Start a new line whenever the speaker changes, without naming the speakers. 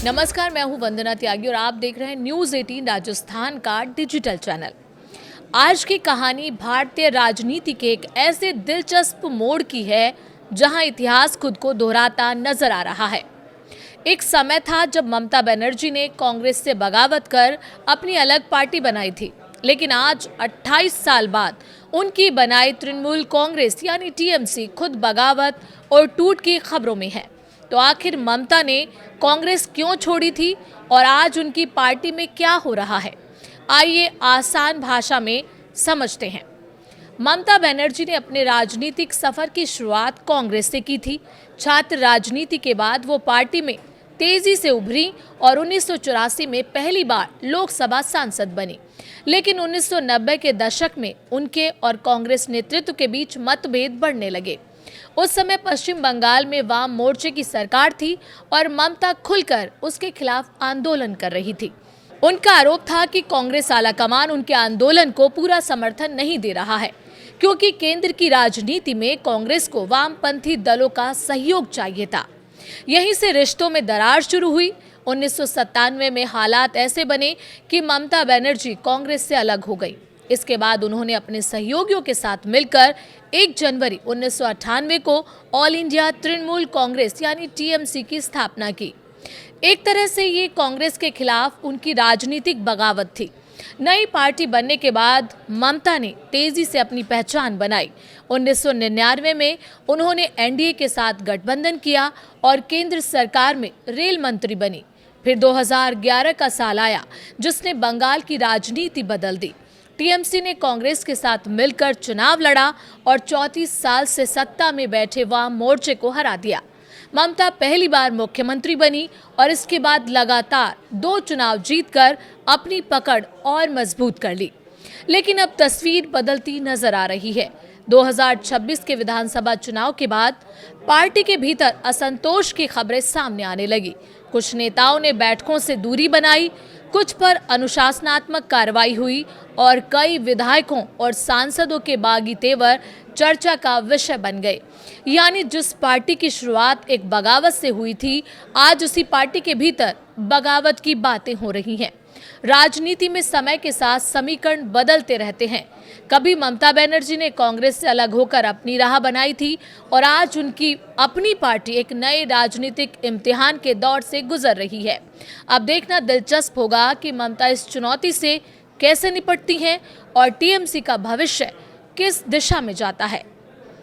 नमस्कार, मैं हूं वंदना त्यागी और आप देख रहे हैं न्यूज़ 18 राजस्थान का डिजिटल चैनल। आज की कहानी भारतीय राजनीति के एक ऐसे दिलचस्प मोड़ की है जहां इतिहास खुद को दोहराता नजर आ रहा है। एक समय था जब ममता बनर्जी ने कांग्रेस से बगावत कर अपनी अलग पार्टी बनाई थी, लेकिन आज 28 साल बाद उनकी बनाई तृणमूल कांग्रेस यानी टीएमसी खुद बगावत और टूट की खबरों में है। तो आखिर ममता ने कांग्रेस क्यों छोड़ी थी और आज उनकी पार्टी में क्या हो रहा है, आइए आसान भाषा में समझते हैं। ममता बनर्जी ने अपने राजनीतिक सफर की शुरुआत कांग्रेस से की थी। छात्र राजनीति के बाद वो पार्टी में तेजी से उभरी और 1984 में पहली बार लोकसभा सांसद बनी। लेकिन 1990 के दशक में उनके और कांग्रेस नेतृत्व के बीच मतभेद बढ़ने लगे। उस समय पश्चिम बंगाल में वाम मोर्चे की सरकार थी और ममता खुलकर उसके खिलाफ आंदोलन कर रही थी। उनका आरोप था कि कांग्रेस आलाकमान उनके आंदोलन को पूरा समर्थन नहीं दे रहा है, क्योंकि केंद्र की राजनीति में कांग्रेस को वामपंथी दलों का सहयोग चाहिए था। यहीं से रिश्तों में दरार शुरू हुई। 1997 में हालात ऐसे बने कि ममता बनर्जी कांग्रेस से अलग हो गई। इसके बाद उन्होंने अपने सहयोगियों के साथ मिलकर 1 जनवरी 1998 को ऑल इंडिया तृणमूल कांग्रेस यानी टीएमसी की स्थापना की। एक तरह से ये कांग्रेस के खिलाफ उनकी राजनीतिक बगावत थी। नई पार्टी बनने के बाद ममता ने तेजी से अपनी पहचान बनाई। 1999 में उन्होंने एनडीए के साथ गठबंधन किया और केंद्र सरकार में रेल मंत्री बनी। फिर 2011 का साल आया जिसने बंगाल की राजनीति बदल दी। टीएमसी ने कांग्रेस के साथ मिलकर चुनाव लड़ा और 34 साल से सत्ता में बैठे वाम मोर्चे को हरा दिया। ममता पहली बार मुख्यमंत्री बनी और इसके बाद लगातार 2 चुनाव जीतकर अपनी पकड़ और मजबूत कर ली। लेकिन अब तस्वीर बदलती नजर आ रही है। 2026 के विधानसभा चुनाव के बाद पार्टी के भीतर असंतोष की खबरें सामने आने लगी। कुछ नेताओं ने बैठकों से दूरी बनाई, कुछ पर अनुशासनात्मक कार्रवाई हुई और कई विधायकों और सांसदों के बागी तेवर चर्चा का विषय बन गए। यानी जिस पार्टी की शुरुआत एक बगावत से हुई थी, आज उसी पार्टी के भीतर बगावत की बातें हो रही हैं। राजनीति में समय के साथ समीकरण बदलते रहते हैं। कभी ममता बनर्जी ने कांग्रेस से अलग होकर अपनी राह बनाई थी और आज उनकी अपनी पार्टी एक नए राजनीतिक इम्तिहान के दौर से गुजर रही है। अब देखना दिलचस्प होगा कि ममता इस चुनौती से कैसे निपटती हैं और टीएमसी का भविष्य किस दिशा में जाता है।